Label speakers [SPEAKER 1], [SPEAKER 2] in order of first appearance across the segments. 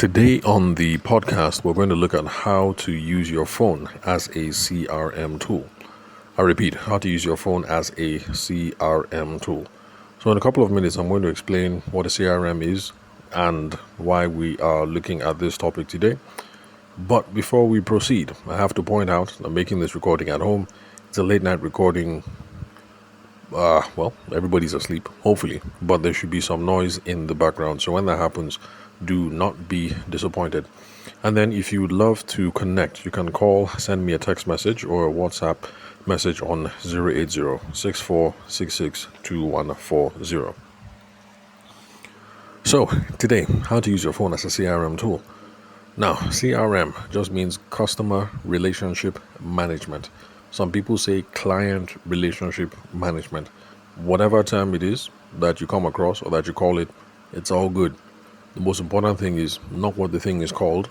[SPEAKER 1] Today on the podcast, we're going to look at how to use your phone as a CRM tool. I repeat, how to use your phone as a CRM tool. So, in a couple of minutes, I'm going to explain what a CRM is and why we are looking at this topic today. But before we proceed, I have to point out I'm making this recording at home. It's a late night recording. Everybody's asleep, hopefully, but there should be some noise in the background. So when that happens, do not be disappointed. And then if you would love to connect, you can call, send me a text message or a WhatsApp message on 080-6466-2140. So today, how to use your phone as a CRM tool. Now, CRM just means customer relationship management. Some people say client relationship management. Whatever term it is that you come across or that you call it, it's all good. The most important thing is not what the thing is called,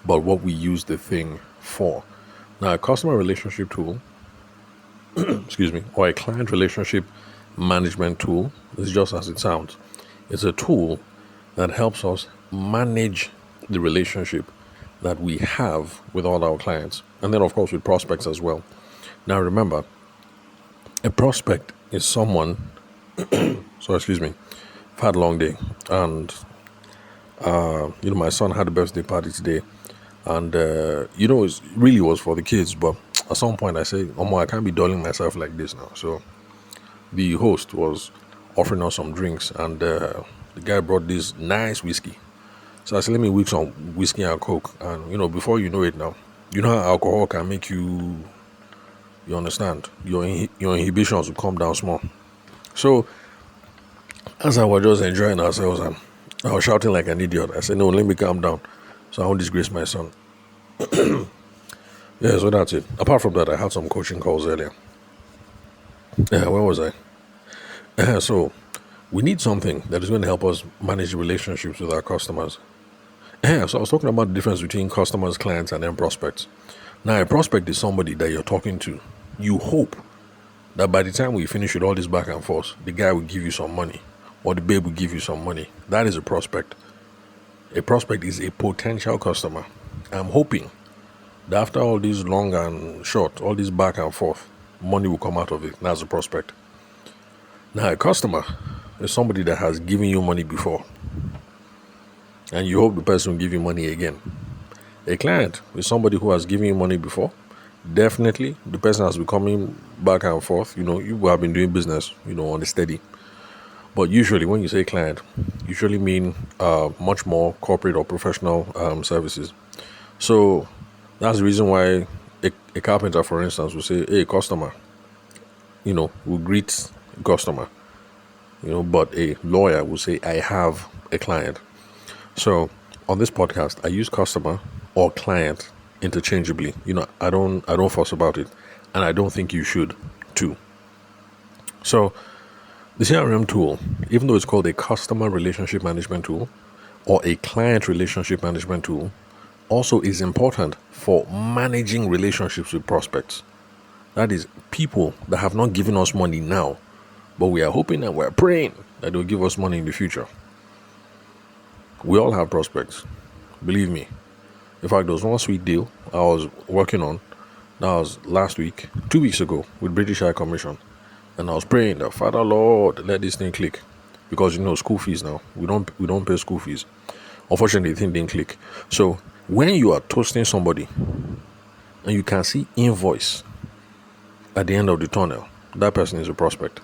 [SPEAKER 1] but what we use the thing for. Now, a customer relationship tool, or a client relationship management tool is just as it sounds. It's a tool that helps us manage the relationship that we have with all our clients, and then, of course, with prospects as well. Now, remember, a prospect is someone. I've had a long day, and my son had a birthday party today, and it really was for the kids. But at some point, I say, I can't be dulling myself like this now. So the host was offering us some drinks, and the guy brought this nice whiskey. So I said, let me whip some whiskey and coke, and before you know it now, you know how alcohol can make you. You understand? Your inhibitions will come down small. So, as I was just enjoying ourselves, and I was shouting like an idiot. I said, no, let me calm down so I won't disgrace my son. Yeah, so that's it. Apart from that, I had some coaching calls earlier. Where was I? So, we need something that is going to help us manage relationships with our customers. So I was talking about the difference between customers, clients, and then prospects. Now, a prospect is somebody that you're talking to. You hope that by the time we finish with all this back and forth, the guy will give you some money or the babe will give you some money. That is a prospect. A prospect is a potential customer. I'm hoping that after all this long and short, all this back and forth, money will come out of it. That's a prospect. Now, a customer is somebody that has given you money before, and you hope the person will give you money again. A client is somebody who has given you money before. Definitely, the person has been coming back and forth. You have been doing business, on the steady. But usually, when you say client, you usually mean much more corporate or professional services. So that's the reason why a carpenter, for instance, will say, "Hey, customer," will greet customer. But a lawyer will say, "I have a client." So on this podcast, I use customer or client interchangeably. I don't fuss about it, and I don't think you should too. So the CRM tool, even though it's called a customer relationship management tool or a client relationship management tool, also is important for managing relationships with prospects. That is, people that have not given us money now, but we are hoping and we're praying that they'll give us money in the future. We all have prospects, believe me. In fact, there was one sweet deal I was working on. That was last week, 2 weeks ago, with British High Commission. And I was praying that, Father Lord, let this thing click. Because, school fees now. We don't pay school fees. Unfortunately, the thing didn't click. So, when you are toasting somebody, and you can see invoice at the end of the tunnel, that person is a prospect.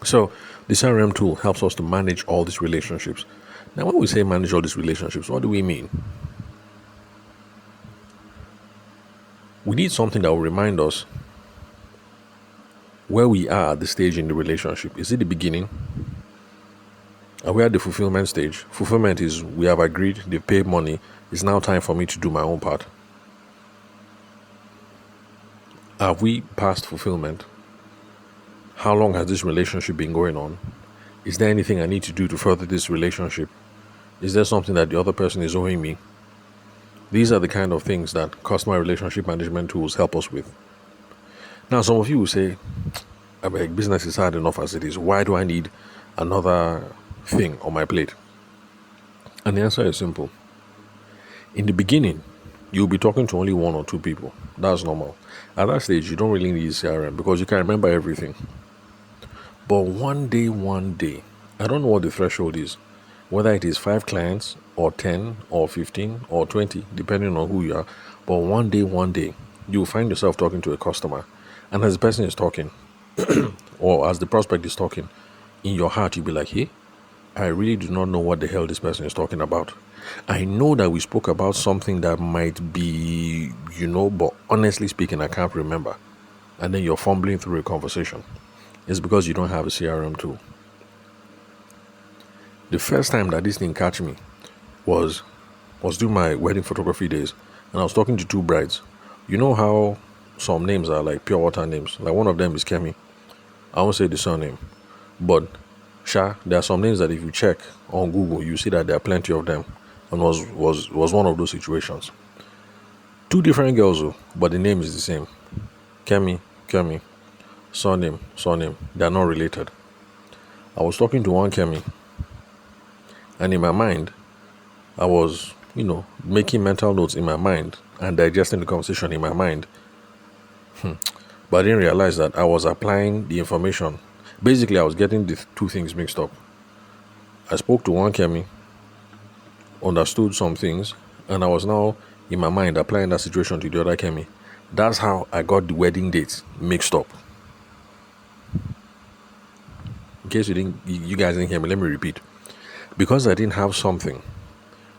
[SPEAKER 1] So, the CRM tool helps us to manage all these relationships. Now, when we say manage all these relationships, what do we mean? We need something that will remind us where we are at the stage in the relationship. Is it the beginning? Are we at the fulfillment stage? Fulfillment is we have agreed, they've paid money. It's now time for me to do my own part. Have we passed fulfillment? How long has this relationship been going on? Is there anything I need to do to further this relationship? Is there something that the other person is owing me? These are the kind of things that customer relationship management tools help us with. Now, some of you will say, business is hard enough as it is. Why do I need another thing on my plate? And the answer is simple. In the beginning, you'll be talking to only one or two people. That's normal. At that stage, you don't really need CRM because you can remember everything. But one day, I don't know what the threshold is, whether it is 5 clients or 10 or 15 or 20, depending on who you are. But one day, you'll find yourself talking to a customer. And as the person is talking, or as the prospect is talking, in your heart, you'll be like, hey, I really do not know what the hell this person is talking about. I know that we spoke about something that might be, but honestly speaking, I can't remember. And then you're fumbling through a conversation. It's because you don't have a CRM tool. The first time that this thing catch me was doing my wedding photography days, and I was talking to two brides. You know how some names are like pure water names. Like one of them is Kemi. I won't say the surname, but there are some names that if you check on Google, you see that there are plenty of them, and was one of those situations. Two different girls, but the name is the same. Kemi, surname. They are not related. I was talking to one Kemi, and in my mind, I was, making mental notes in my mind and digesting the conversation in my mind. But I didn't realize that I was applying the information. Basically, I was getting the two things mixed up. I spoke to one Kemi, understood some things, and I was now, in my mind, applying that situation to the other Kemi. That's how I got the wedding dates mixed up. In case you guys didn't hear me, let me repeat. Because I didn't have something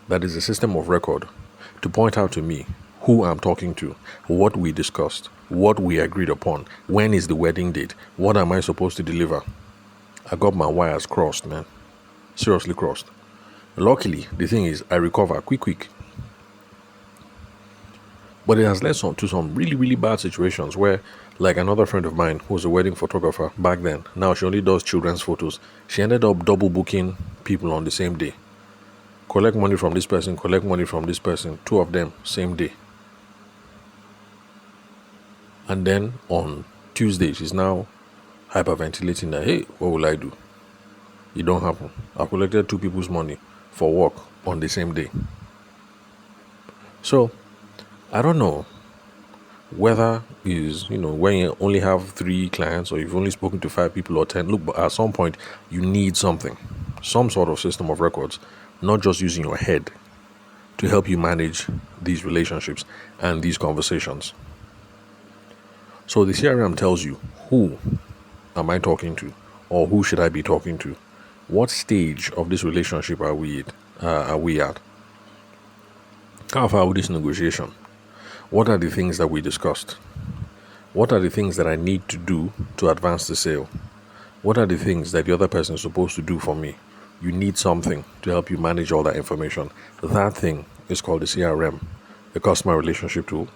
[SPEAKER 1] that is a system of record to point out to me who I'm talking to, what we discussed, what we agreed upon, when is the wedding date, what am I supposed to deliver. I got my wires crossed, man. Seriously crossed. Luckily, the thing is, I recover quick. But it has led to some really, really bad situations where, like another friend of mine who was a wedding photographer back then, now she only does children's photos. She ended up double booking people on the same day. Collect money from this person, two of them, same day. And then on Tuesday, she's now hyperventilating that, hey, what will I do? It don't happen. I collected two people's money for work on the same day. So, I don't know whether is, when you only have 3 clients or you've only spoken to 5 people or 10. Look, but at some point, you need something, some sort of system of records, not just using your head to help you manage these relationships and these conversations. So the CRM tells you, who am I talking to, or who should I be talking to? What stage of this relationship are we at? How far with this negotiation? What are the things that we discussed? What are the things that I need to do to advance the sale? What are the things that the other person is supposed to do for me? You need something to help you manage all that information. That thing is called the CRM, a customer relationship tool,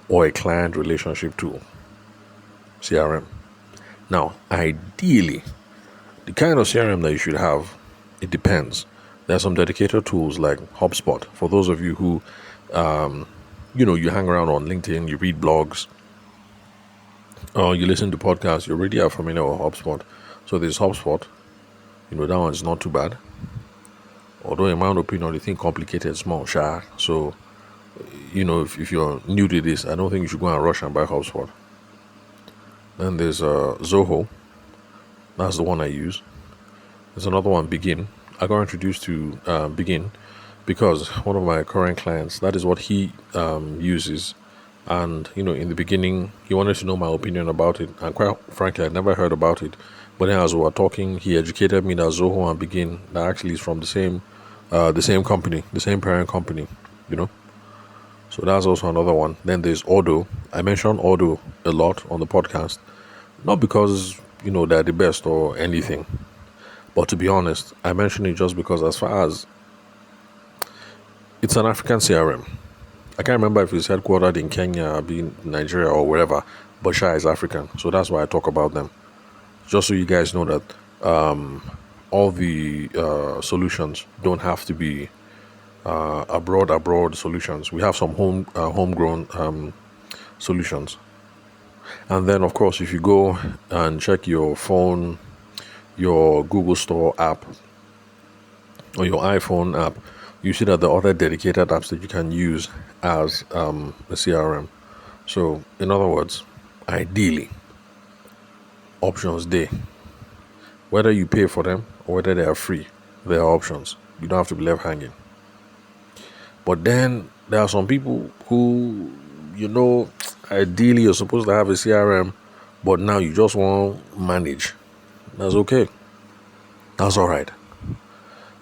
[SPEAKER 1] or a client relationship tool. CRM. Now, ideally, the kind of CRM that you should have, it depends. There are some dedicated tools like HubSpot. For those of you who, you hang around on LinkedIn, you read blogs, or you listen to podcasts, you already are familiar with HubSpot. So there's HubSpot. That one's not too bad. Although in my own opinion, the thing complicated small, sure. So, if you're new to this, I don't think you should go and rush and buy HubSpot. Then there's Zoho. That's the one I use. There's another one, Begin. I got introduced to Begin because one of my current clients, that is what he uses. And, in the beginning, he wanted to know my opinion about it. And quite frankly, I'd never heard about it. But then as we were talking, he educated me that Zoho and Begin, that actually is from the same company, the same parent company, So that's also another one. Then there's Odoo. I mentioned Odoo a lot on the podcast. Not because, they're the best or anything. But to be honest, I mention it just because as far as it's an African CRM. I can't remember if it's headquartered in Kenya, in Nigeria or wherever, but Sha is African. So that's why I talk about them. Just so you guys know that all the solutions don't have to be abroad solutions. We have some homegrown solutions. And then, of course, if you go and check your phone, your Google Store app, or your iPhone app, you see that the other dedicated apps that you can use as a CRM. So, in other words, ideally, options day. Whether you pay for them or whether they are free, there are options. You don't have to be left hanging. But then there are some people who, ideally you're supposed to have a CRM, but now you just want to manage. That's okay. That's all right.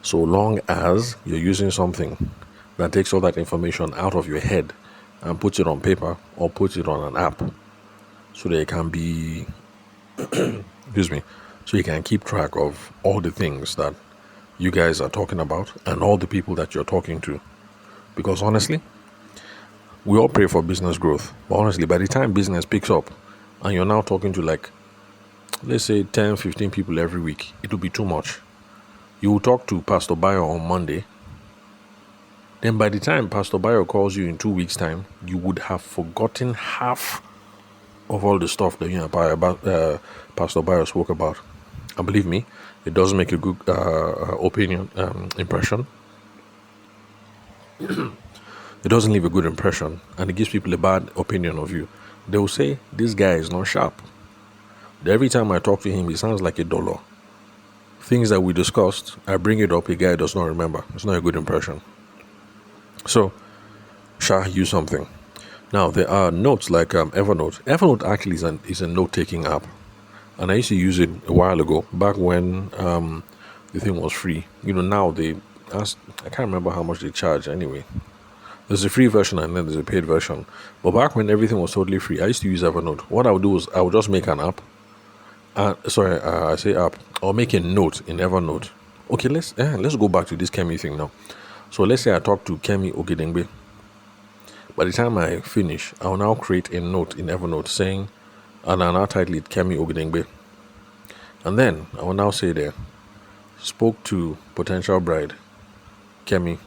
[SPEAKER 1] So long as you're using something that takes all that information out of your head and puts it on paper or puts it on an app so that it can be, excuse me, so you can keep track of all the things that you guys are talking about and all the people that you're talking to. Because honestly, we all pray for business growth. But honestly, by the time business picks up and you're now talking to like, let's say 10, 15 people every week, it will be too much. You will talk to Pastor Bayo on Monday. Then by the time Pastor Bayo calls you in 2 weeks' time, you would have forgotten half of all the stuff that Pastor Bayo spoke about. And believe me, it does make a good impression. It doesn't leave a good impression, and it gives people a bad opinion of you. They will say, this guy is not sharp. Every time I talk to him, he sounds like a dollar. Things that we discussed, I bring it up, a guy does not remember. It's not a good impression. So, use something. Now, there are notes like Evernote. Evernote actually is a note-taking app. And I used to use it a while ago, back when the thing was free. Now I can't remember how much they charge anyway. There's a free version and then there's a paid version. But back when everything was totally free, I used to use Evernote. What I would do is I would just make an app. I say app. Or make a note in Evernote. Okay, let's go back to this Kemi thing now. So let's say I talk to Kemi Ogedengbe. By the time I finish, I will now create a note in Evernote saying, and I'll now title it Kemi Ogedengbe. And then I will now say there, spoke to potential bride, Kemi,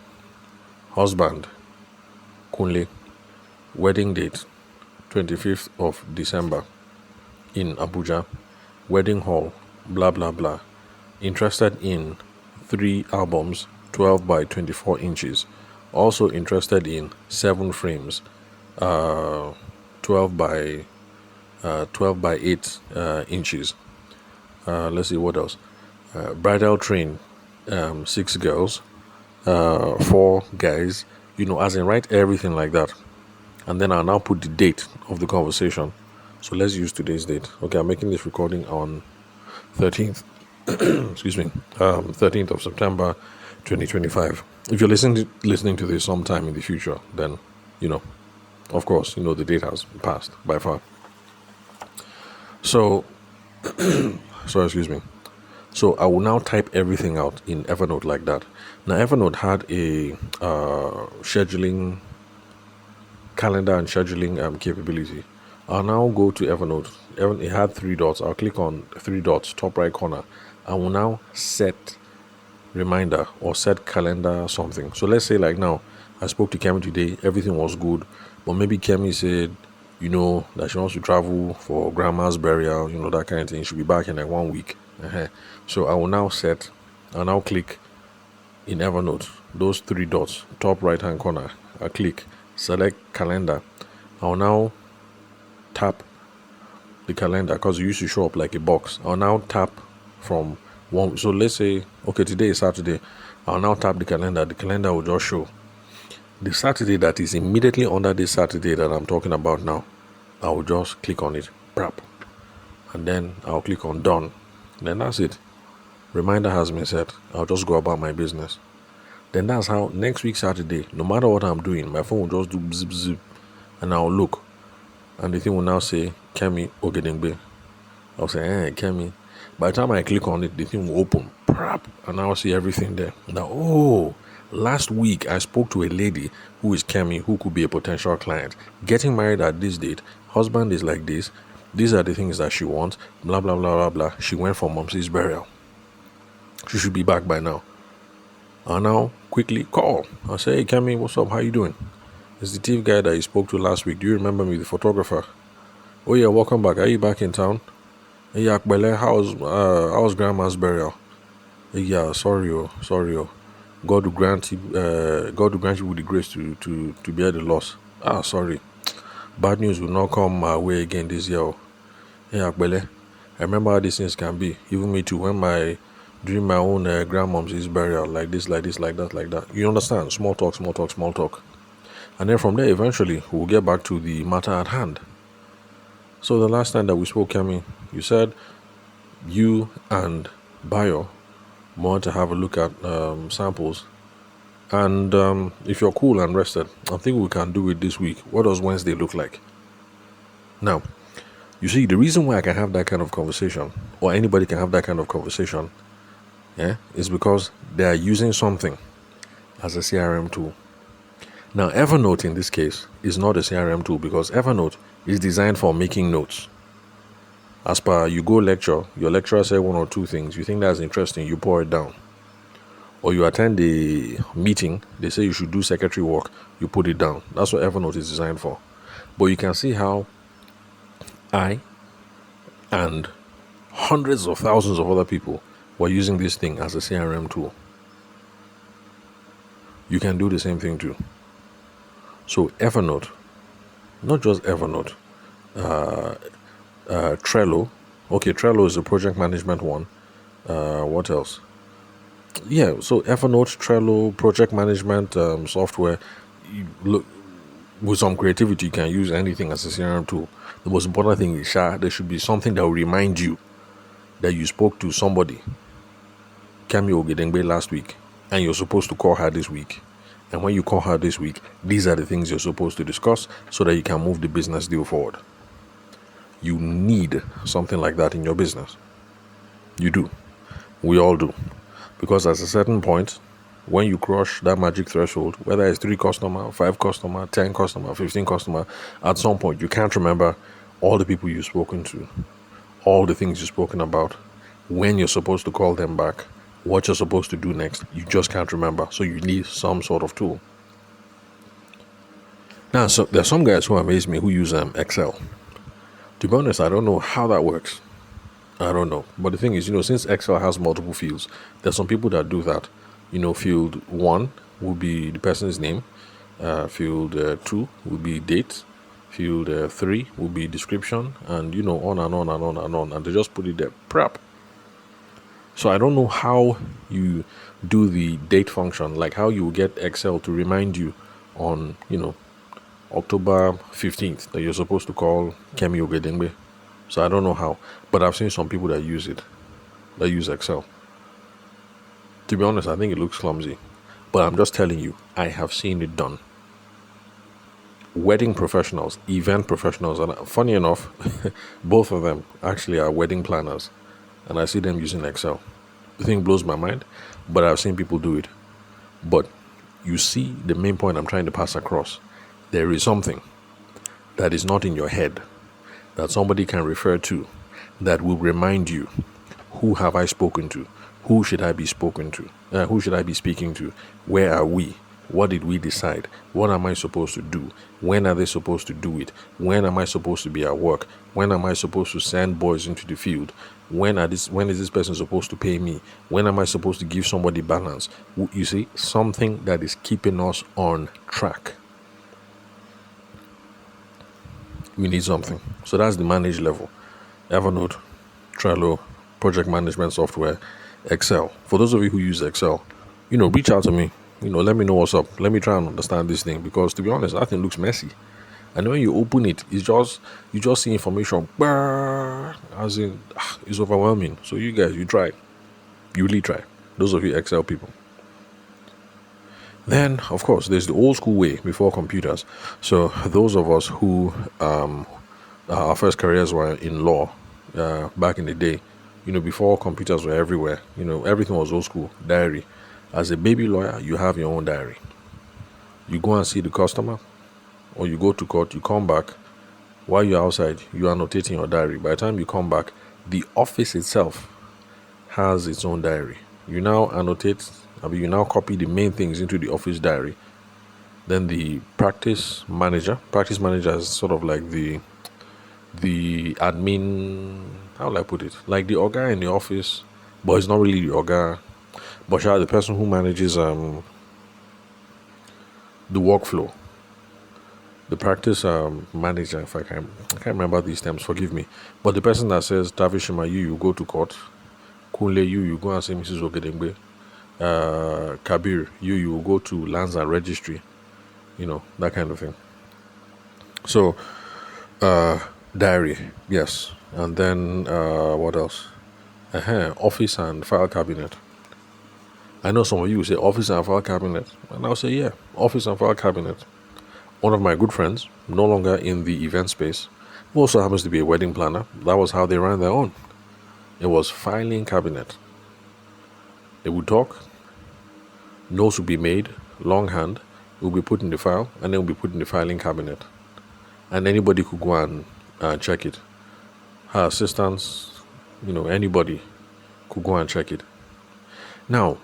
[SPEAKER 1] husband, Kunle, wedding date, 25th of December, in Abuja, wedding hall, blah, blah, blah. Interested in 3 albums, 12 by 24 inches. Also interested in 7 frames, 12 by 8 inches. Let's see what else. Bridal train, 6 girls, 4 guys. As in write everything like that. And then I'll now put the date of the conversation. So let's use today's date. Okay, I'm making this recording on 13th. excuse me. 13th of September, 2025. If you're listening to this sometime in the future, then of course, the date has passed by far. So, excuse me. So I will now type everything out in Evernote like that. Now, Evernote had a scheduling calendar and scheduling capability. I'll now go to Evernote. It had 3 dots. I'll click on 3 dots, top right corner. I will now set reminder or set calendar something. So let's say like now, I spoke to Kemi today, everything was good, but maybe Kemi said, that she wants to travel for grandma's burial, that kind of thing. She'll be back in like 1 week. So I will now I'll now click in Evernote, those 3 dots, top right hand corner. I click, select calendar. I'll now tap the calendar because it used to show up like a box. I'll now tap from one. So let's say, okay, today is Saturday. I'll now tap the calendar. The calendar will just show the Saturday that is immediately under this Saturday that I'm talking about now. I will just click on it, and then I'll click on done. Then that's it. Reminder has been set. I'll just go about my business. Then that's how next week Saturday, no matter what I'm doing, my phone will just do zip zip, and I'll look, and the thing will now say Kemi Ogedengbe. I'll say, Kemi. By the time I click on it, the thing will open, and I'll see everything there. Now, last week I spoke to a lady who is Kemi, who could be a potential client. Getting married at this date, husband is like this. These are the things that she wants. Blah blah blah blah blah. She went for Momsy's burial. She should be back by now. I'll now quickly call. I'll say, hey Kemi, what's up? How you doing? It's the thief guy that you spoke to last week. Do you remember me, the photographer? Oh yeah, welcome back. Are you back in town? Hey, Akbele, how's grandma's burial? Hey, yeah, sorry. God will grant you with the grace to bear the loss. Sorry, bad news will not come my way again this year. Oh. Yeah, Akbele. I remember how these things can be. Even me too. During my own grandmom's burial, like this, like this, like that, like that. You understand? Small talk, small talk, small talk. And then from there, eventually, we'll get back to the matter at hand. So the last time that we spoke, Kemi, you said you and Bayo want to have a look at samples. And if you're cool and rested, I think we can do it this week. What does Wednesday look like? Now, you see, the reason why I can have that kind of conversation, or anybody can have that kind of conversation, is because they are using something as a CRM tool. Now, Evernote in this case is not a CRM tool because Evernote is designed for making notes. As per you go lecture, your lecturer said one or two things, you think that's interesting, you pour it down. Or you attend a meeting, they say you should do secretary work, you put it down. That's what Evernote is designed for. But you can see how I and hundreds of thousands of other people were using this thing as a CRM tool. You can do the same thing too. So Evernote, not just Evernote, Trello. Okay, Trello is a project management one. What else? Yeah, so Evernote, Trello, project management software. Look, with some creativity, you can use anything as a CRM tool. The most important thing is there should be something that will remind you that you spoke to somebody, Kemi Ogedengbe, last week, and you're supposed to call her this week. And when you call her this week, these are the things you're supposed to discuss so that you can move the business deal forward. You need something like that in your business. You do. We all do. Because at a certain point, when you crush that magic threshold, whether it's 3 customer, 5 customer, 10 customer, 15 customer, at some point you can't remember all the people you've spoken to, all the things you've spoken about, when you're supposed to call them back, what you're supposed to do next. You just can't remember. So you need some sort of tool. Now, so there's some guys who amaze me who use Excel. To be honest, I don't know how that works. I don't know. But the thing is, since Excel has multiple fields, there's some people that do that. Field 1 will be the person's name. Field 2 will be date. Field 3 will be description. And, on and on and on and on. And they just put it there. Prep. So I don't know how you do the date function, like how you get Excel to remind you on, October 15th that you're supposed to call Kemi Ogedengbe. So I don't know how, but I've seen some people that use Excel. To be honest, I think it looks clumsy, but I'm just telling you, I have seen it done. Wedding professionals, event professionals, and funny enough, both of them actually are wedding planners, and I see them using Excel. The thing blows my mind, but I've seen people do it. But you see the main point I'm trying to pass across. There is something that is not in your head that somebody can refer to that will remind you, who have I spoken to? Who should I be spoken to? Who should I be speaking to? Where are we? What did we decide? What am I supposed to do? When are they supposed to do it? When am I supposed to be at work? When am I supposed to send boys into the field? When is this person supposed to pay me? When am I supposed to give somebody balance? You see, something that is keeping us on track. We need something. So that's the managed level. Evernote, Trello, project management software, Excel. For those of you who use Excel, reach out to me. Let me know what's up. Let me try and understand this thing, because to be honest, that thing looks messy. And when you open it, you just see information. As in, it's overwhelming. So you guys, you try. You really try. Those of you Excel people. Then, of course, there's the old school way before computers. So those of us who our first careers were in law back in the day, before computers were everywhere, everything was old school, diary. As a baby lawyer, you have your own diary. You go and see the customer, or you go to court, you come back. While you're outside, you are annotating your diary. By the time you come back, the office itself has its own diary. You now you now copy the main things into the office diary. Then the practice manager is sort of like the admin, how will I put it? Like the orga in the office, but it's not really the orga. But the person who manages the workflow, the practice manager, if I can't remember these terms, forgive me. But the person that says, Tavishima, you go to court. Kunle, you go and say Mrs. Ogedengbe. Kabir, you go to lands and registry. That kind of thing. So, diary, yes. And then, what else? Office and file cabinet. I know some of you will say office and file cabinet. And I'll say, yeah, office and file cabinet. One of my good friends, no longer in the event space, who also happens to be a wedding planner, that was how they ran their own. It was filing cabinet. They would talk, notes would be made, longhand, it would be put in the file, and then it would be put in the filing cabinet. And anybody could go and check it. Her assistants, anybody could go and check it. Now,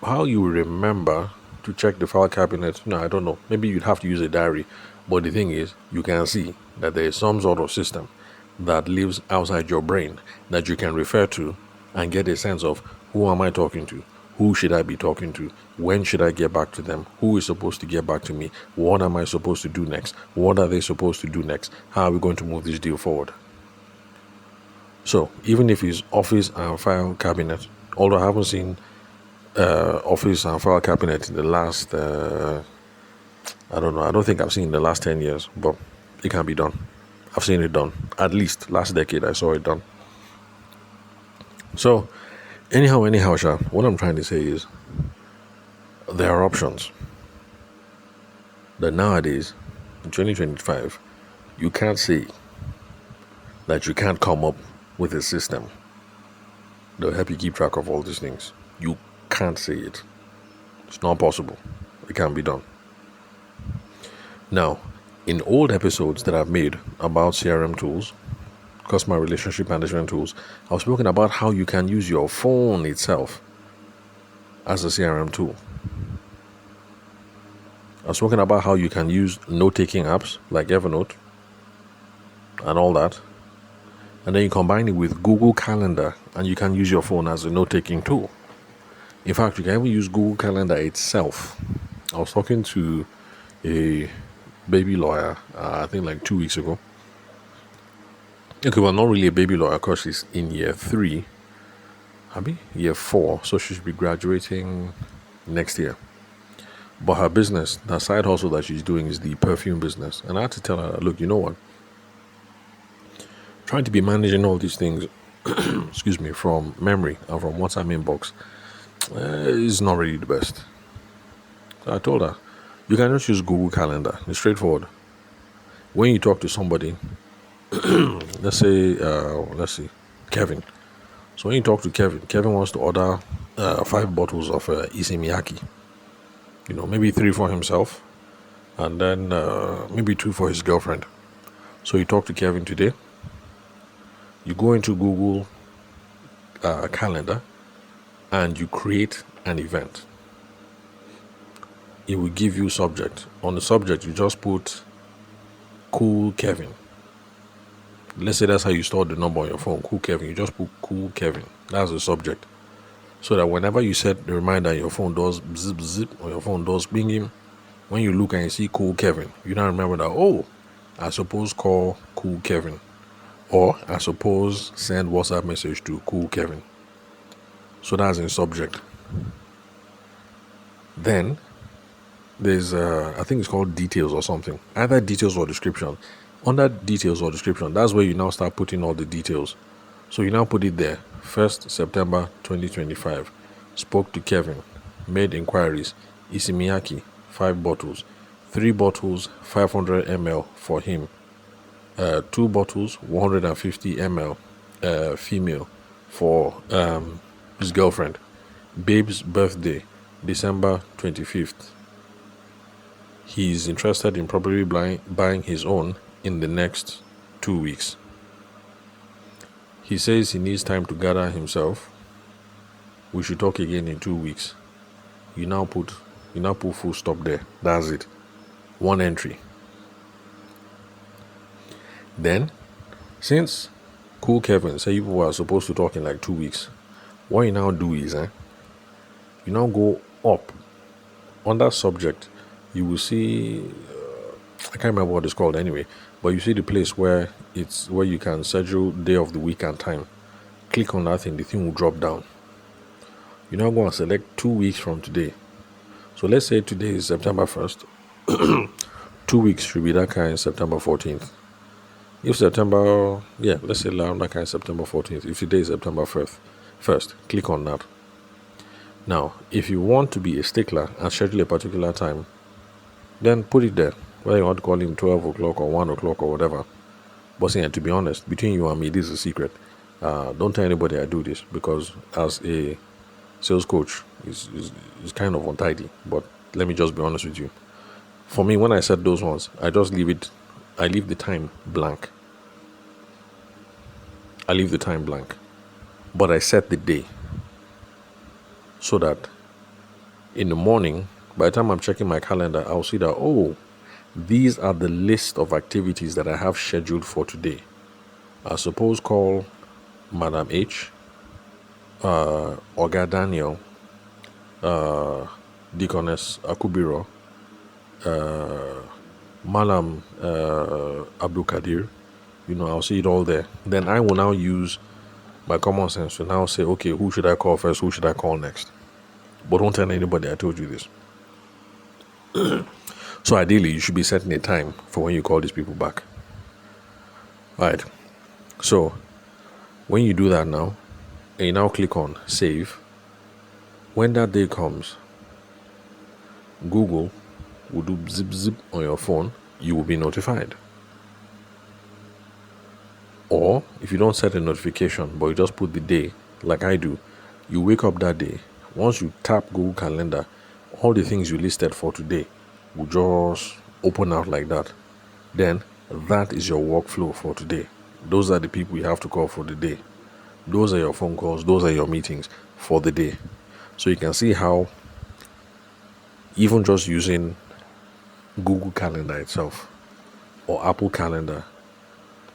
[SPEAKER 1] how you remember to check the file cabinet, I don't know. Maybe you'd have to use a diary. But the thing is, you can see that there is some sort of system that lives outside your brain that you can refer to and get a sense of, who am I talking to? Who should I be talking to? When should I get back to them? Who is supposed to get back to me? What am I supposed to do next? What are they supposed to do next? How are we going to move this deal forward? So, even if it's office and file cabinet, although I haven't seen office and file cabinet in the last, I don't know, I don't think I've seen in the last 10 years, but it can be done. I've seen it done. At least last decade I saw it done. So, anyhow, Sha, what I'm trying to say is, there are options. That nowadays, in 2025, you can't say that you can't come up with a system that will help you keep track of all these things. You can't say it. It's not possible. It can't be done. Now, in old episodes that I've made about CRM tools, customer relationship management tools, I've spoken about how you can use your phone itself as a CRM tool. I've spoken about how you can use note-taking apps like Evernote and all that. And then you combine it with Google Calendar and you can use your phone as a note-taking tool. In fact, you can even use Google Calendar itself. I was talking to a baby lawyer, I think like 2 weeks ago. Okay, well, not really a baby lawyer because she's in year 3. Year 4, so she should be graduating next year. But her business, the side hustle that she's doing is the perfume business. And I had to tell her, look, you know what? Trying to be managing all these things, excuse me, from memory and from WhatsApp inbox is not really the best. So I told her, you can just use Google Calendar. It's straightforward. When you talk to somebody, let's see, Kevin. So when you talk to Kevin wants to order 5 bottles of Isimiyaki. Maybe 3 for himself, and then maybe 2 for his girlfriend. So you talk to Kevin today. You go into Google Calendar, and you create an event. It will give you subject. On the subject, you just put Cool Kevin. Let's say that's how you store the number on your phone, Cool Kevin. You just put Cool Kevin. That's the subject. So that whenever you set the reminder, your phone does zip zip or your phone does pinging, when you look and you see Cool Kevin, you now remember that, I suppose call Cool Kevin. Or I suppose send WhatsApp message to Cool Kevin. So that's in subject. Then there's I think it's called details or something. Either details or description. Under details or description, that's where you now start putting all the details. So you now put it there. 1st September 2025. Spoke to Kevin. Made inquiries. Isimiyaki, 5 bottles. 3 bottles, 500 ml for him. 2 bottles, 150 ml female for his girlfriend. Babe's birthday, December 25th. He's interested in probably buying his own in the next 2 weeks. He says he needs time to gather himself. We should talk again in 2 weeks. You now put full stop there. That's it. 1 entry. Then, since Cool Kevin said you were supposed to talk in like 2 weeks, What you now do is, you now go up on that subject. You will see, I can't remember what it's called anyway, but you see the place where it's where you can schedule day of the week and time. Click on that thing, the thing will drop down. You now go and select 2 weeks from today. So let's say today is September 1st. 2 weeks should be that kind September 14th. If September, yeah, let's say around that kind September 14th. If today is September 1st, click on that. Now, if you want to be a stickler and schedule a particular time, then put it there. Whether you want to call him 12 o'clock or 1 o'clock or whatever. But yeah, to be honest, between you and me, this is a secret. Don't tell anybody I do this, because as a sales coach, it's kind of untidy. But let me just be honest with you. For me, when I set those ones, I leave the time blank. But I set the day so that in the morning, by the time I'm checking my calendar, I'll see that, oh, these are the list of activities that I have scheduled for today. I suppose call Madam H, Oga Daniel, Deaconess Akubiro, Malam Abdul Kadir. I'll see it all there. Then I will now use my common sense to now say, okay, who should I call first? Who should I call next? But don't tell anybody I told you this. So ideally, you should be setting a time for when you call these people back. All right. So when you do that now, and you now click on save, when that day comes, Google will do zip zip on your phone. You will be notified. Or if you don't set a notification, but you just put the day like I do, you wake up that day. Once you tap Google Calendar, all the things you listed for today will just open out like that. Then that is your workflow for today. Those are the people you have to call for the day. Those are your phone calls. Those are your meetings for the day. So you can see how even just using Google Calendar itself or Apple Calendar,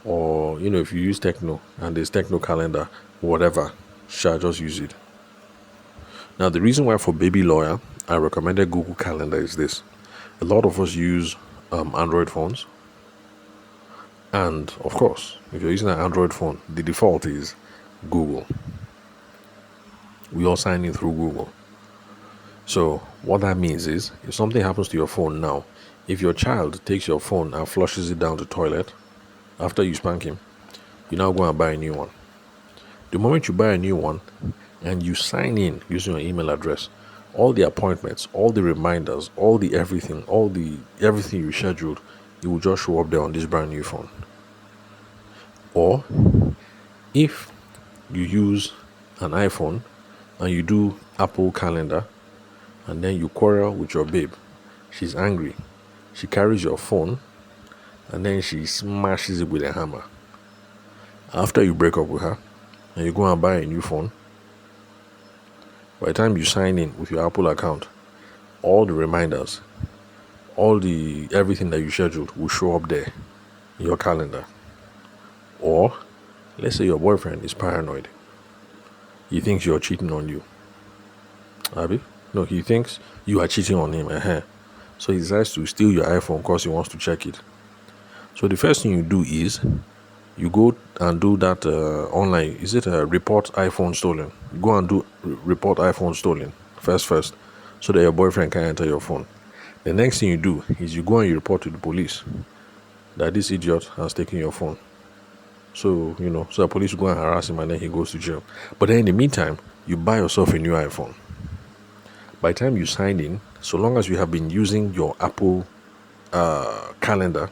[SPEAKER 1] or if you use Techno and there's Techno Calendar, whatever, just use it. Now, the reason why for Baby Lawyer I recommended Google Calendar is this. A lot of us use Android phones. And of course, if you're using an Android phone, the default is Google. We all sign in through Google. So what that means is, if something happens to your phone now, if your child takes your phone and flushes it down the toilet after you spank him, you now go and buy a new one. The moment you buy a new one and you sign in using your email address, all the appointments, all the reminders, all the everything you scheduled, it will just show up there on this brand new phone. Or if you use an iPhone and you do Apple Calendar and then you quarrel with your babe, she's angry, she carries your phone and then she smashes it with a hammer. After you break up with her and you go and buy a new phone, by the time you sign in with your Apple account, all the reminders, everything that you scheduled will show up there in your calendar. Or let's say your boyfriend is paranoid. He thinks you're cheating on you. Abi? No, he thinks you are cheating on him. So he decides to steal your iPhone because he wants to check it. So the first thing you do is you go and do that online. Is it a report iPhone stolen? You go and do report iPhone stolen first, so that your boyfriend can enter your phone. The next thing you do is you go and you report to the police that this idiot has taken your phone. So, so the police will go and harass him and then he goes to jail. But then in the meantime, you buy yourself a new iPhone. By the time you sign in, so long as you have been using your Apple calendar,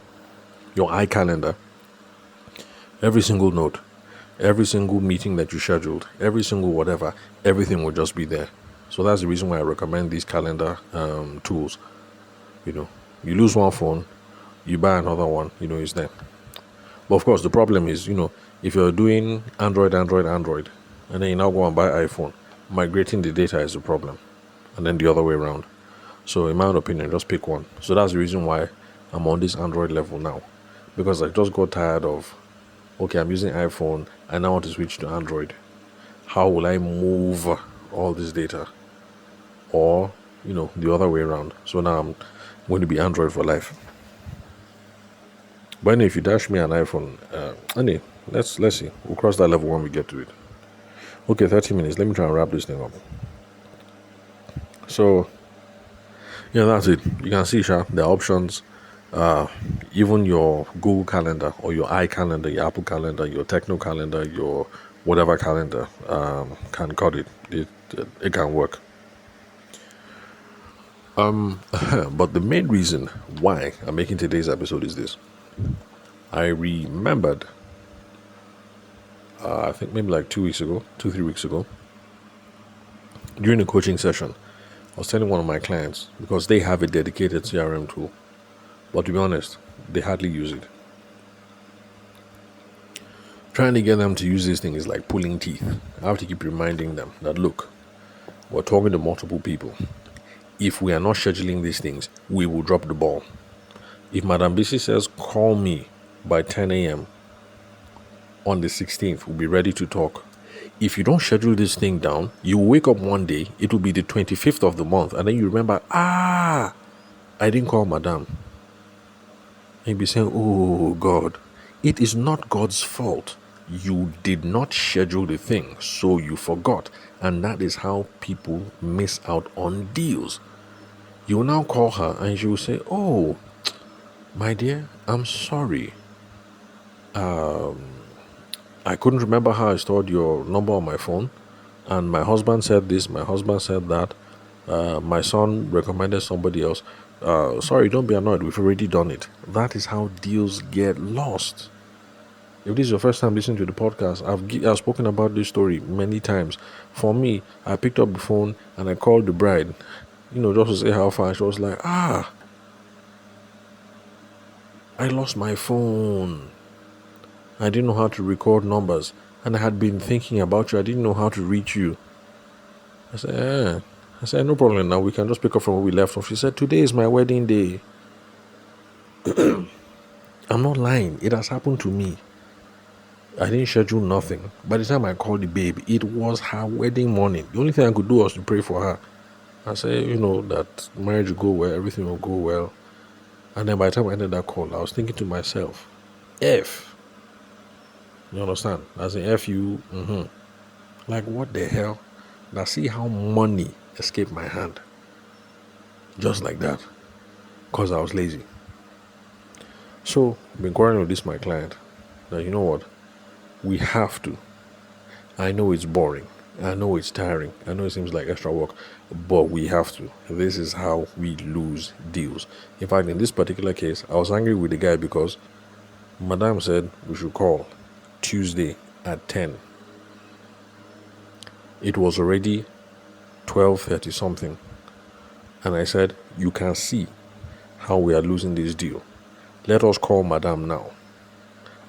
[SPEAKER 1] your iCalendar, every single note, every single meeting that you scheduled, every single whatever, everything will just be there. So that's the reason why I recommend these calendar tools. You lose one phone, you buy another one, it's there. But of course, the problem is, if you're doing Android, and then you now go and buy iPhone, migrating the data is a problem. And then the other way around. So in my own opinion, just pick one. So that's the reason why I'm on this Android level now. Because I just got tired of, okay, I'm using iPhone, I now want to switch to Android. how will I move all this data? Or, the other way around. So now I'm going to be Android for life. But anyway, if you dash me an iPhone, anyway, let's see. We'll cross that level when we get to it. Okay, 30 minutes. Let me try and wrap this thing up. So, that's it. You can see, Sha, the options. Even your Google Calendar or your iCalendar, your Apple Calendar, your Techno Calendar, your whatever calendar can cut it. It can work. But the main reason why I'm making today's episode is this. I remembered, I think maybe like 3 weeks ago, during a coaching session, I was telling one of my clients, because they have a dedicated CRM tool, but to be honest, they hardly use it. Trying to get them to use this thing is like pulling teeth. I have to keep reminding them that, look, we're talking to multiple people. If we are not scheduling these things, we will drop the ball. If Madam Bisi says, call me by 10 a.m. on the 16th, we'll be ready to talk. If you don't schedule this thing down, you will wake up one day, it will be the 25th of the month, and then you remember, I didn't call Madam. And you'll be saying, oh God, it is not God's fault. You did not schedule the thing, so you forgot. And that is how people miss out on deals. You will now call her and she will say, oh, my dear, I'm sorry. I couldn't remember how I stored your number on my phone. And my husband said this, my husband said that. My son recommended somebody else. Sorry, don't be annoyed. We've already done it. That is how deals get lost. If this is your first time listening to the podcast, I've spoken about this story many times. For me, I picked up the phone and I called the bride, just to say how far. She was like, I lost my phone. I didn't know how to record numbers. And I had been thinking about you. I didn't know how to reach you. I said, no problem now. We can just pick up from where we left off. She said, today is my wedding day. I'm not lying. It has happened to me. I didn't schedule nothing. By the time I called the babe, it was her wedding morning. The only thing I could do was to pray for her. I said, that marriage will go well, everything will go well. And then by the time I ended that call, I was thinking to myself, F. You understand? As in F you. Like, what the hell? Now see how money escaped my hand. Just like that. Because I was lazy. So, I've been quarreling with my client. Now, you know what? We have to. I know it's boring. I know it's tiring. I know it seems like extra work. But we have to. This is how we lose deals. In fact, in this particular case, I was angry with the guy because Madam said we should call Tuesday at 10. It was already 12:30 something. And I said, you can see how we are losing this deal. Let us call Madam now.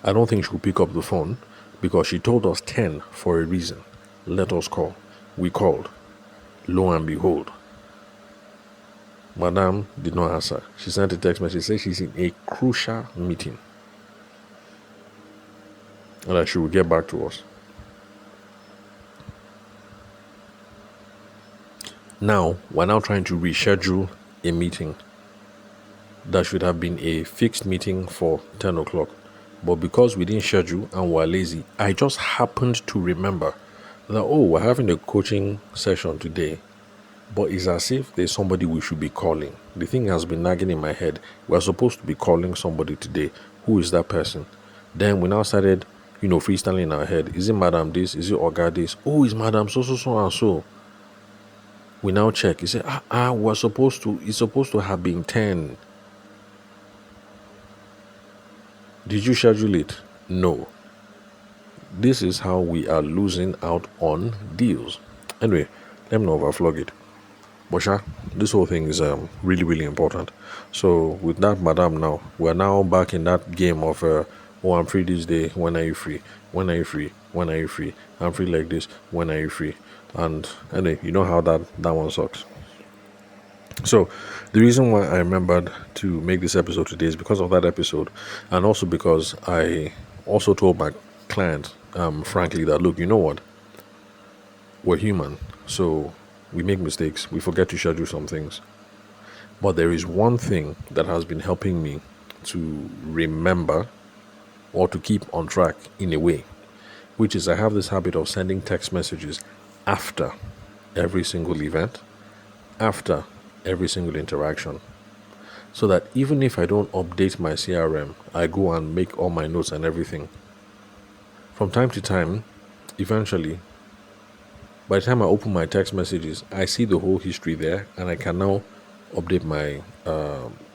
[SPEAKER 1] I don't think she will pick up the phone because she told us 10 for a reason. Let us call. We called. Lo and behold, Madam did not answer. She sent a text message. She said she's in a crucial meeting and that she will get back to us. Now, we're now trying to reschedule a meeting that should have been a fixed meeting for 10 o'clock. But because we didn't schedule and we're lazy, I just happened to remember that, we're having a coaching session today. But it's as if there's somebody we should be calling. The thing has been nagging in my head. We're supposed to be calling somebody today. Who is that person? Then we now started, freestyling in our head. Is it Madam this? Is it Oga this? Oh, it's Madam so and so. We now check. He said, it's supposed to have been 10. Did you schedule it? No. This is how we are losing out on deals. Anyway, let me not overflog it. But this whole thing is really, really important. So with that, Madam, now we're now back in that game of I'm free this day. When are you free? When are you free? When are you free? I'm free like this. When are you free? And anyway, you know how that one sucks. So the reason why I remembered to make this episode today is because of that episode, and also because I also told my client, frankly, that look, you know what? We're human, so we make mistakes. We forget to schedule some things. But there is one thing that has been helping me to remember or to keep on track in a way, which is I have this habit of sending text messages after every single event, after every single interaction, so that even if I don't update my CRM, I go and make all my notes and everything. From time to time, eventually, by the time I open my text messages, I see the whole history there and I can now update my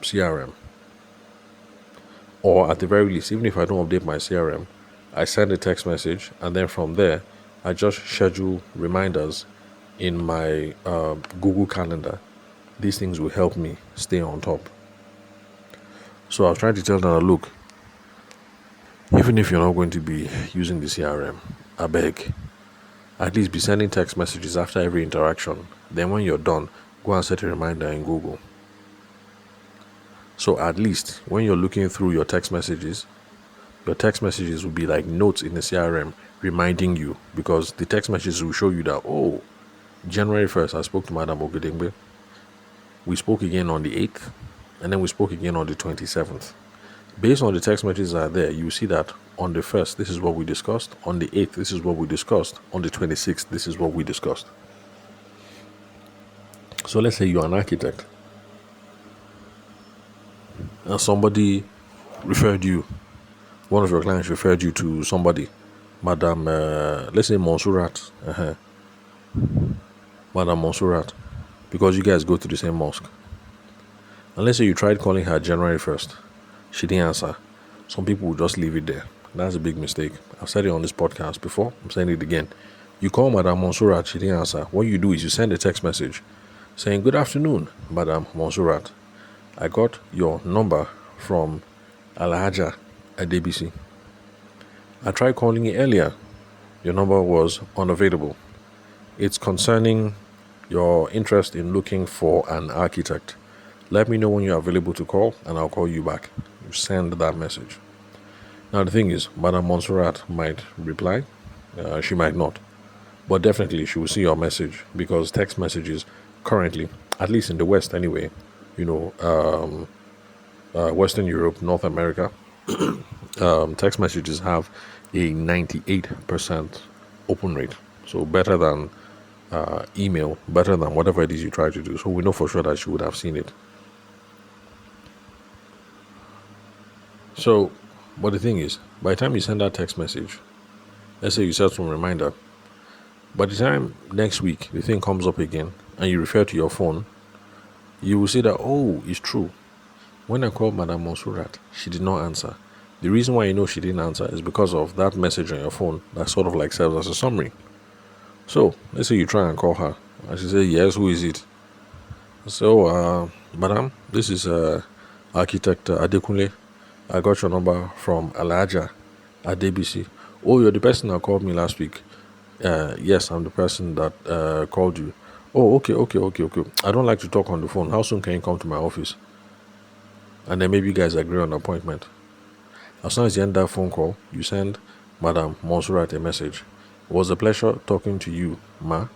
[SPEAKER 1] CRM. Or at the very least, even if I don't update my CRM, I send a text message and then from there, I just schedule reminders in my Google Calendar. These things will help me stay on top. So I was trying to tell them, look, even if you're not going to be using the CRM, I beg, at least be sending text messages after every interaction. Then when you're done, go and set a reminder in Google. So at least when you're looking through your text messages will be like notes in the CRM reminding you, because the text messages will show you that, oh, January 1st, I spoke to Madam Ogedengbe. We spoke again on the 8th, and then we spoke again on the 27th. Based on the text messages that are there, you see that on the 1st, this is what we discussed. On the 8th, this is what we discussed. On the 26th, this is what we discussed. So let's say you're an architect and somebody referred you, one of your clients referred you to somebody, Madam, let's say Monsurat, Madam Monsurat, because you guys go to the same mosque. And let's say you tried calling her January 1st, she didn't answer. Some people will just leave it there. That's a big mistake. I've said it on this podcast before. I'm saying it again. You call Madam Monsurat, she didn't answer. What you do is you send a text message saying, "Good afternoon, Madam Monsurat. I got your number from Alhaja at DBC. I tried calling you earlier. Your number was unavailable. It's concerning your interest in looking for an architect. Let me know when you're available to call and I'll call you back." You send that message. Now the thing is, Madam Monsurat might reply, she might not. But definitely she will see your message, because text messages currently, at least in the West anyway, Western Europe, North America, text messages have a 98% open rate. So better than email, better than whatever it is you try to do. So we know for sure that she would have seen it. So, but the thing is, by the time you send that text message, let's say you set some reminder, by the time next week the thing comes up again and you refer to your phone, you will see that, oh, it's true. When I called Madam Monsurat, she did not answer. The reason why you know she didn't answer is because of that message on your phone that sort of like serves as a summary. So, let's say you try and call her and she says, "Yes, who is it?" So, Madam, this is Architect Adekunle. I got your number from Alhaja at DBC. "Oh, you're the person that called me last week." "Yes, I'm the person that called you." "Oh, okay. I don't like to talk on the phone. How soon can you come to my office?" And then maybe you guys agree on an appointment. As soon as you end that phone call, you send Madam Monsurat a message. "It was a pleasure talking to you, ma.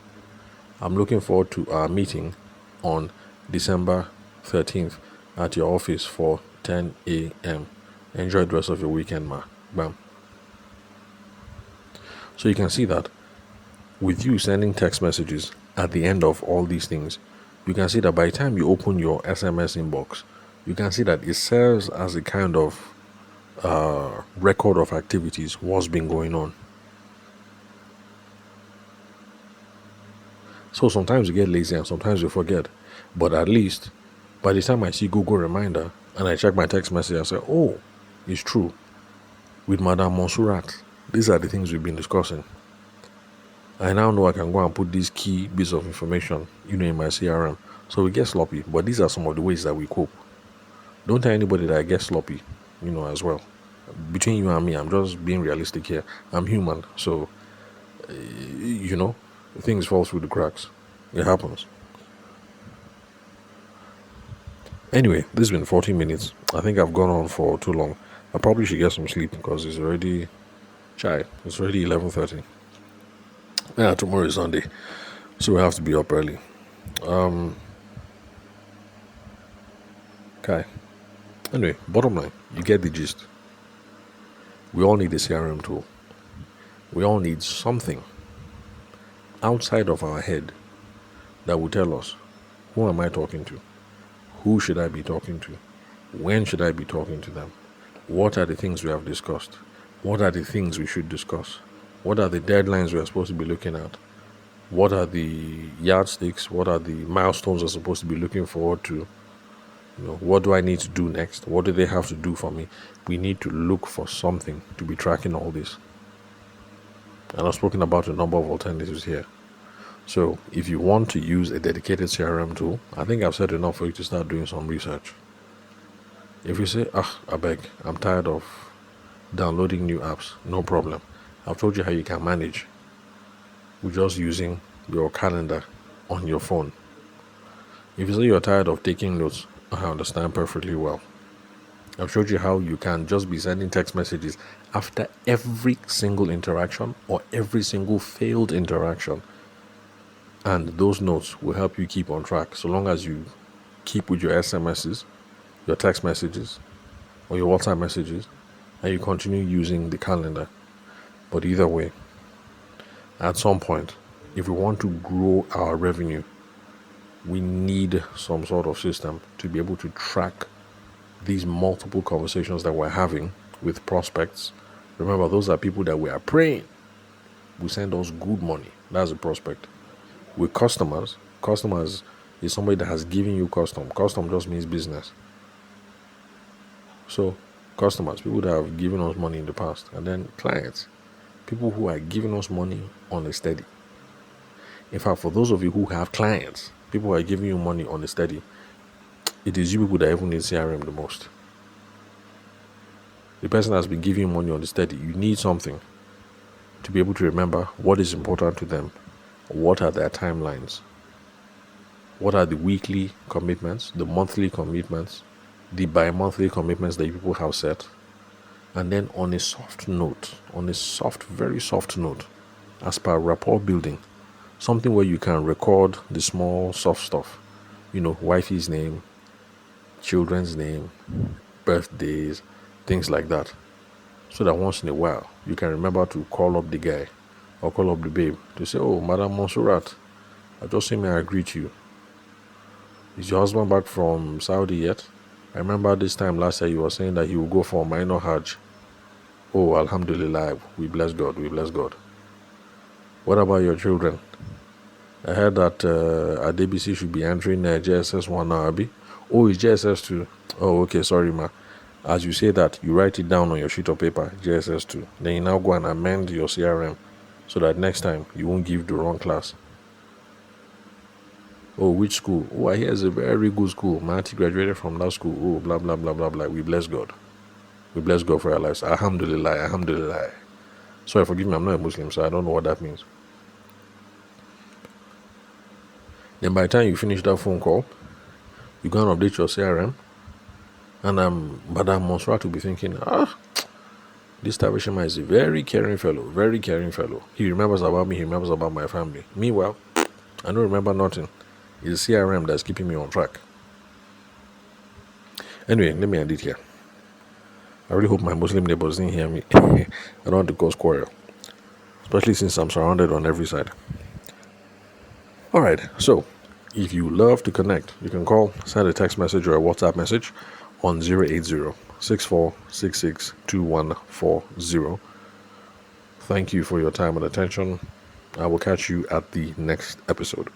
[SPEAKER 1] I'm looking forward to our meeting on December 13th at your office for 10 a.m. Enjoy the rest of your weekend, ma." Bam. So you can see that with you sending text messages at the end of all these things, you can see that by the time you open your SMS inbox, you can see that it serves as a kind of record of activities, what's been going on. So sometimes you get lazy and sometimes you forget. But at least by the time I see Google reminder and I check my text message, I say, oh, it's true. With Madame Monsurat, these are the things we've been discussing. I now know I can go and put these key bits of information, in my CRM. So we get sloppy, but these are some of the ways that we cope. Don't tell anybody that I get sloppy, as well. Between you and me, I'm just being realistic here. I'm human, so, things fall through the cracks. It happens. Anyway, this has been 40 minutes. I think I've gone on for too long. I probably should get some sleep because it's already 11:30. Yeah, tomorrow is Sunday, so we have to be up early. Okay. Anyway, bottom line, you get the gist. We all need a CRM tool. We all need something outside of our head that will tell us, who am I talking to? Who should I be talking to? When should I be talking to them? What are the things we have discussed? What are the things we should discuss? What are the deadlines we are supposed to be looking at? What are the yardsticks? What are the milestones we're supposed to be looking forward to? What do I need to do next? What do they have to do for me? We need to look for something to be tracking all this. And I've spoken about a number of alternatives here. So if you want to use a dedicated CRM tool, I think I've said enough for you to start doing some research. If you say, I beg, I'm tired of downloading new apps, no problem. I've told you how you can manage with just using your calendar on your phone. If you say you're tired of taking notes, I understand perfectly well. I've showed you how you can just be sending text messages after every single interaction or every single failed interaction. And those notes will help you keep on track so long as you keep with your SMSs, your text messages, or your WhatsApp messages, and you continue using the calendar. But either way, at some point, if we want to grow our revenue, we need some sort of system to be able to track these multiple conversations that we're having with prospects. Remember, those are people that we are praying will send us good money. That's a prospect. With customers is somebody that has given you custom. Custom just means business. So customers, people that have given us money in the past. And then clients, people who are giving us money on a steady. In fact, for those of you who have clients, people who are giving you money on a steady, it is you people that even need CRM the most. The person has been giving you money on the steady. You need something to be able to remember what is important to them. What are their timelines? What are the weekly commitments, the monthly commitments, the bi-monthly commitments that people have set? And then on a soft note, very soft note, as per rapport building, something where you can record the small soft stuff, wifey's name, children's name, birthdays, things like that. So that once in a while, you can remember to call up the guy or call up the babe to say, oh, Madam Monsurat, I just say, may I greet you? Is your husband back from Saudi yet? I remember this time last year you were saying that he will go for a minor Hajj. Oh, Alhamdulillah, we bless God. What about your children? I heard that Adebisi should be entering JSS 1 now, Abi. Oh, it's JSS 2. Oh, okay, sorry, ma. As you say that, you write it down on your sheet of paper, JSS 2. Then you now go and amend your CRM so that next time you won't give the wrong class. Oh, which school? Oh, I hear it's a very good school. My auntie graduated from that school. Oh, blah, blah, blah, blah, blah. We bless God. We bless God for our lives. Alhamdulillah. Sorry, forgive me, I'm not a Muslim, so I don't know what that means. Then by the time you finish that phone call, you go and update your CRM. And Madam Monsurat will be thinking, this Tabishima is a very caring fellow. He remembers about me, he remembers about my family. Meanwhile, I don't remember nothing. It's CRM that's keeping me on track. Anyway, let me end it here. I really hope my Muslim neighbors didn't hear me. I don't want to cause quarrel, especially since I'm surrounded on every side. Alright, so if you love to connect, you can call, send a text message or a WhatsApp message on 080-6466-2140. Thank you for your time and attention. I will catch you at the next episode.